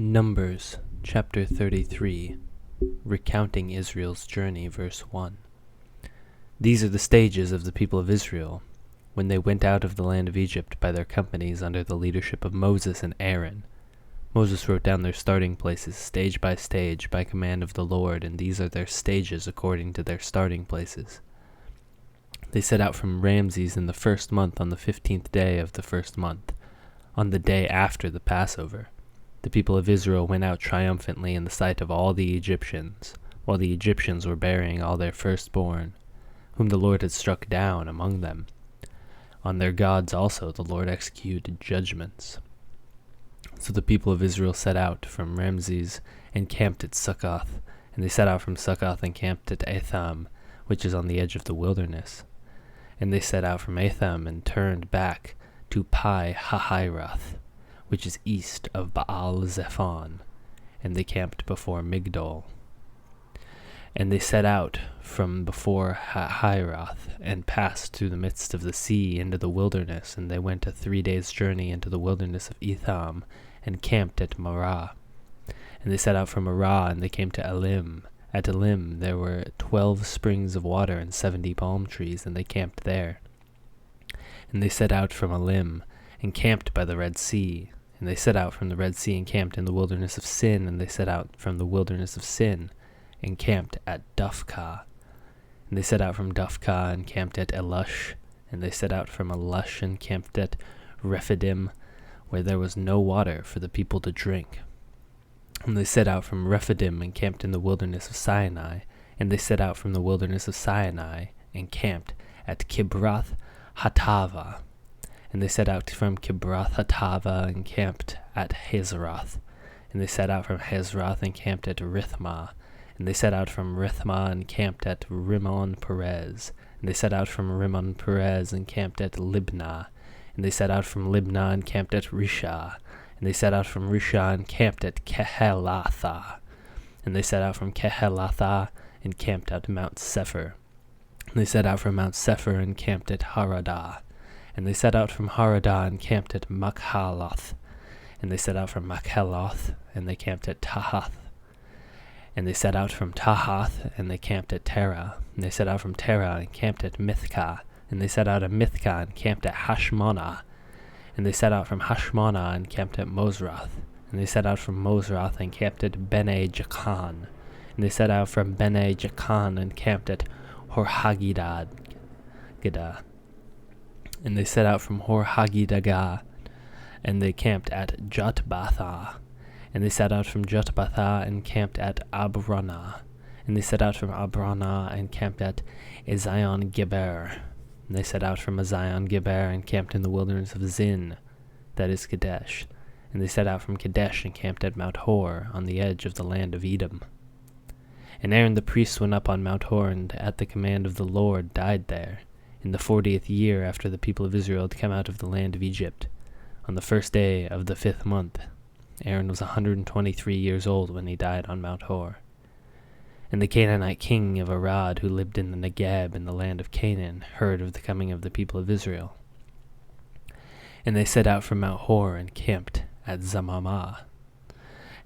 Numbers, chapter 33, Recounting Israel's Journey, verse 1. These are the stages of the people of Israel, when they went out of the land of Egypt by their companies under the leadership of Moses and Aaron. Moses wrote down their starting places, stage by stage, by command of the Lord, and these are their stages according to their starting places. They set out from Ramses in the first month on the 15th day of the first month, on the day after the Passover. The people of Israel went out triumphantly in the sight of all the Egyptians, while the Egyptians were burying all their firstborn, whom the Lord had struck down among them. On their gods also the Lord executed judgments. So the people of Israel set out from Ramses and camped at Succoth, and they set out from Succoth and camped at Etham, which is on the edge of the wilderness. And they set out from Etham and turned back to Pi-hahiroth, which is east of Baal-zephon, and they camped before Migdol. And they set out from before Hahiroth, and passed through the midst of the sea into the wilderness, and they went a 3 days' journey into the wilderness of Etham, and camped at Marah. And they set out from Marah, and they came to Elim. At Elim there were 12 springs of water and 70 palm trees, and they camped there. And they set out from Elim, and camped by the Red Sea. And they set out from the Red Sea and camped in the wilderness of Sin, and they set out from the wilderness of Sin and camped at Duphkah. And they set out from Duphkah and camped at Elush, and they set out from Elush and camped at Rephidim, where there was no water for the people to drink. And they set out from Rephidim and camped in the wilderness of Sinai, and they set out from the wilderness of Sinai and camped at Kibroth Hattava. And they set out from Kibroth Hattava and camped at Hazeroth. And they set out from Hazeroth and camped at Rithmah. And they set out from Rithmah and camped at Rimmon Perez. And they set out from Rimmon Perez and camped at Libnah. And they set out from Libnah and camped at Rishah. And they set out from Rishah and camped at Kehelatha. And they set out from Kehelatha and camped at Mount Sephir. And they set out from Mount Sephir and camped at Haradah. And they set out from Haradah and camped at Machaloth. And they set out from Machaloth and they camped at Tahath. And they set out from Tahath and they camped at Terah. And they set out from Terah and camped at Mithkah. And they set out of Mithkah and camped at Hashmonah. And they set out from Hashmonah and camped at Mosrath. And they set out from Mosrath and camped at Bene Jacan. And they set out from Bene Jacan and camped at Horhagidgad. And they set out from Horhagidgad, and they camped at Jotbathah. And they set out from Jotbathah and camped at Abranah. And they set out from Abranah and camped at Ezion Geber. And they set out from Ezion Geber and camped in the wilderness of Zin, that is Kadesh. And they set out from Kadesh and camped at Mount Hor, on the edge of the land of Edom. And Aaron the priest went up on Mount Hor, and at the command of the Lord died there, in the 40th year after the people of Israel had come out of the land of Egypt, on the first day of the 5th month. Aaron was 123 years old when he died on Mount Hor. And the Canaanite king of Arad, who lived in the Negeb in the land of Canaan, heard of the coming of the people of Israel. And they set out from Mount Hor and camped at Zamamah.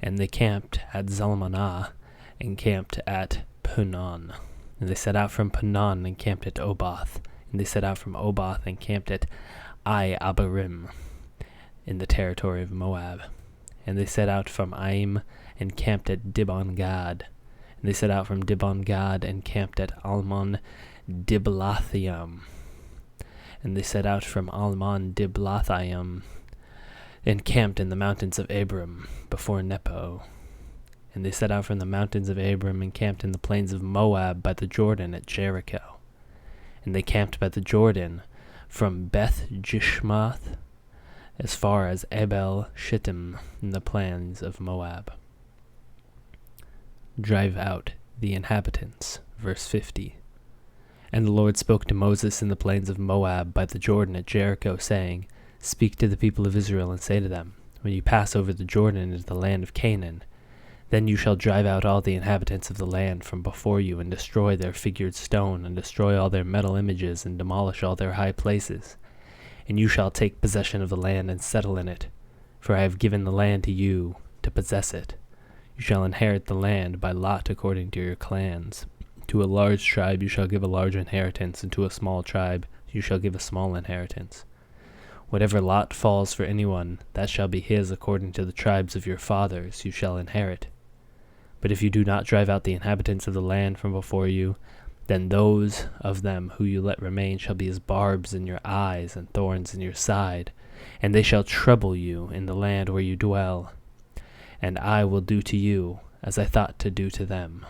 And they camped at Zalmanah and camped at Punon. And they set out from Punon and camped at Oboth. And they set out from Oboth and camped at Abarim in the territory of Moab. And they set out from Aim and camped at Dibon-Gad. And they set out from Dibon-Gad and camped at Almon Diblathaim. And they set out from Almon Diblathaim and camped in the mountains of Abram before Nepo. And they set out from the mountains of Abram and camped in the plains of Moab by the Jordan at Jericho. And they camped by the Jordan from Beth Jishmath as far as Abel Shittim in the plains of Moab. Drive out the inhabitants, verse 50. And the Lord spoke to Moses in the plains of Moab by the Jordan at Jericho, saying, Speak to the people of Israel and say to them, When you pass over the Jordan into the land of Canaan, then you shall drive out all the inhabitants of the land from before you, and destroy their figured stone, and destroy all their metal images, and demolish all their high places. And you shall take possession of the land and settle in it, for I have given the land to you, to possess it. You shall inherit the land by lot according to your clans. To a large tribe you shall give a large inheritance, and to a small tribe you shall give a small inheritance. Whatever lot falls for anyone, that shall be his according to the tribes of your fathers you shall inherit. But if you do not drive out the inhabitants of the land from before you, then those of them who you let remain shall be as barbs in your eyes and thorns in your side, and they shall trouble you in the land where you dwell. And I will do to you as I thought to do to them.